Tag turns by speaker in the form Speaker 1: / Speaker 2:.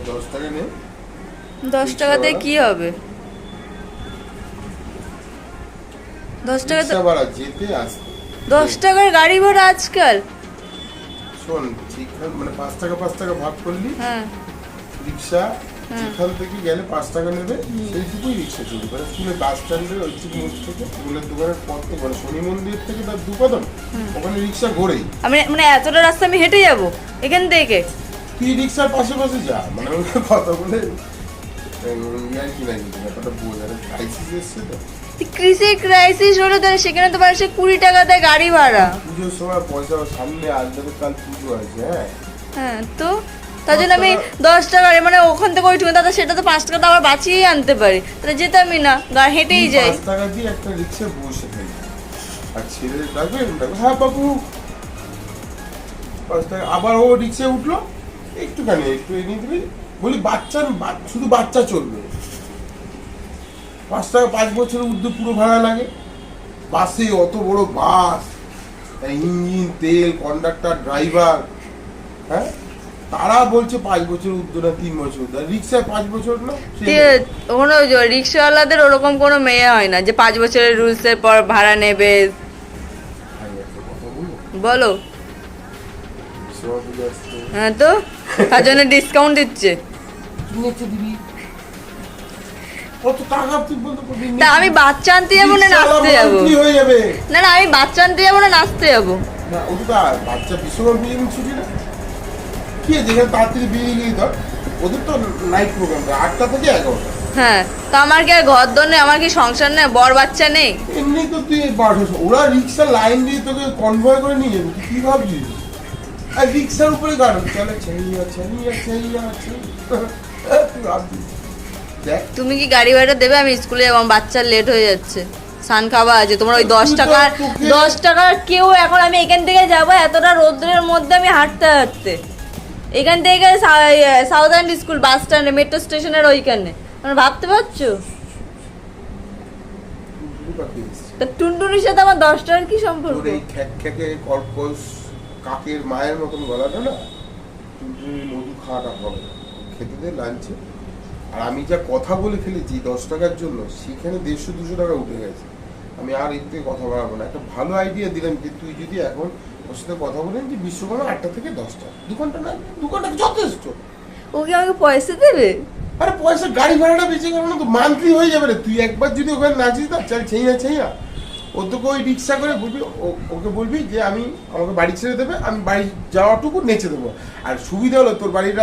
Speaker 1: 10 টাকা নে।
Speaker 2: 10 টাকাতে কি হবে? 10 টাকা তো
Speaker 1: রিক্সা ভাড়া যেতে আসতে।
Speaker 2: 10 টাকার গাড়ি ভাড়া আজকাল।
Speaker 1: শোন, মানে 5 টাকা 5 টাকা ভাগ করলি,
Speaker 2: হ্যাঁ
Speaker 1: রিক্সা যেখান থেকে গেলে 5 টাকা নেবে, সেইটুকুই রিক্সা চলবে। মানে স্কুলের বাস স্ট্যান্ডের ওই ঠিক মোড় থেকে ফুলের দোকানের পথ থেকে, মানে শনি মন্দির থেকে তার 2 কদম, ওখানে রিক্সা ঘোরেই।
Speaker 2: আমি মানে এতটা রাস্তা আমি হেঁটে যাব এখান থেকে?
Speaker 1: তুই রিক্সার পাশে পাশে যা, মানে ওখানে কথা বলে ইয়ার কি নাই, ব্যাপারটা বোঝা ক্রাইসিস এসছে তো।
Speaker 2: কৃষি ক্রাইসিস হলো তাহলে সেখানে তো পারে 20 টাকা দেয় গাড়ি ভাড়া।
Speaker 1: পুজোর সময় পয়সা সামনে আসবে, কাল পুজো আছে। হ্যাঁ
Speaker 2: হ্যাঁ, তো তার জন্য আমি 10 টাকা মানে ওখান থেকে ওইটুকু দাদা, সেটা তো 5 টাকা তো আবার বাঁচিয়ে আনতে পারি, তাহলে যেতামই না, হেঁটেই যাই।
Speaker 1: 5 টাকা দিয়ে একটা রিক্সা বসে থাকি, আর ছেলে ডাকবে, হ্যাঁ বাবু 5 টাকা। আবার ও রিক্সায় উঠলো, একটুখানি একটু এগিয়ে দিবি, বলি শুধু বাচ্চা চলবে। 5 টাকা 5 বছরের ঊর্ধ্বে পুরো ভাড়া লাগে। বাসে অত বড় বাস, ইঞ্জিন, তেল, কন্ডাক্টর, ড্রাইভার, হ্যাঁ তারা বলছে 5 বছর ঊর্ধ্বে না 3 বছর ঊর্ধ্বে। রিক্সায় 5 বছর না,
Speaker 2: ওখানে রিক্সাওয়ালাদের ওরকম কোনো মেয়ে হয় না যে 5 বছরের রুলস এর পর ভাড়া নেবে। বলো। হ্যাঁ, তো তার জন্য ডিসকাউন্ট দিচ্ছে।
Speaker 1: কত টাকা তুই বলতে পারবি?
Speaker 2: তা আমি বাচ্চা আনতে যাবো না নাচতে যাবো?
Speaker 1: হয়ে যাবে।
Speaker 2: না না, আমি বাচ্চা আনতে যাবো না নাচতে যাবো?
Speaker 1: না ওটা বাচ্চা বিশ্বকর্মা পুজোর ছুটি না, কি আছে যেখানে তাড়াতাড়ি বেরিয়ে গিয়ে ধর, ওদের তো নাইট প্রোগ্রাম 8টা থেকে 11টা।
Speaker 2: হ্যাঁ, তো আমার কি আর ঘর দর নেই, আমার কি সংসার নেই, বর বাচ্চা নেই?
Speaker 1: এমনি তো তুই ওরা রিক্সা লাইন দিয়ে তোকে কনভয় করে নিয়ে যাবে, তুই কি ভাবছিস? আর রিক্সার উপরে গান চলে, ছাইয়া ছাইয়া ছাইয়া তুই ভাবছিস? দেখ
Speaker 2: তুমি কি গাড়ি ভাড়া দেবে? আমি স্কুলে যাবো, আমার বাচ্চার লেট হয়ে যাচ্ছে, সান খাওয়া আছে। তোমার ওই 10 টাকা, 10 টাকার কেউ এখন আমি এখান থেকে যাবো এতটা রোদ্রের মধ্যে, আমি হাঁটতে হাঁটতে এখান থেকে সাউদার্ন স্কুল বাস স্ট্যান্ডে, মেট্রো স্টেশনের ওইখানে, তোমরা ভাবতে পারছো? তা টুনটুনির সাথে আমার 10 টাকার কি সম্পর্ক?
Speaker 1: তোর এই খ্যাকে কর্কশ কাকের মায়ের মতন গলাটা না, টুনটুনি মধু খাওয়াটা হবে না। খেতে দে লাঞ্চে। আর আমি যা কথা বলে ফেলেছি 10 টাকার জন্য, সেখানে 150-200 টাকা উঠে গেছে। আমি আর এর থেকে কথা বাড়াবো না। একটা ভালো আইডিয়া দিলাম যে তুই যদি এখন ওর সাথে কথা বলেন যে বিশ্বকর্মা 8টা থেকে 10টা, 2 ঘন্টা না, 2 ঘন্টা যথেষ্ট।
Speaker 2: ও কি আমাকে পয়সা দেবে?
Speaker 1: আরে পয়সা গাড়ি ভাড়াটা বেঁচে গেল না তো, মান্থলি হয়ে যাবে রে। তুই একবার যদি ওখানে নাচিস না, চাল ছেইয়া ছেইয়া, ও তোকে ওই রিক্সা করে বলবি, ওকে বলবি যে আমাকে বাড়ি ছেড়ে দেবে, আমি বাড়ি যাওয়াটুকু নেচে দেবো। আর সুবিধা হলো তোর বাড়ির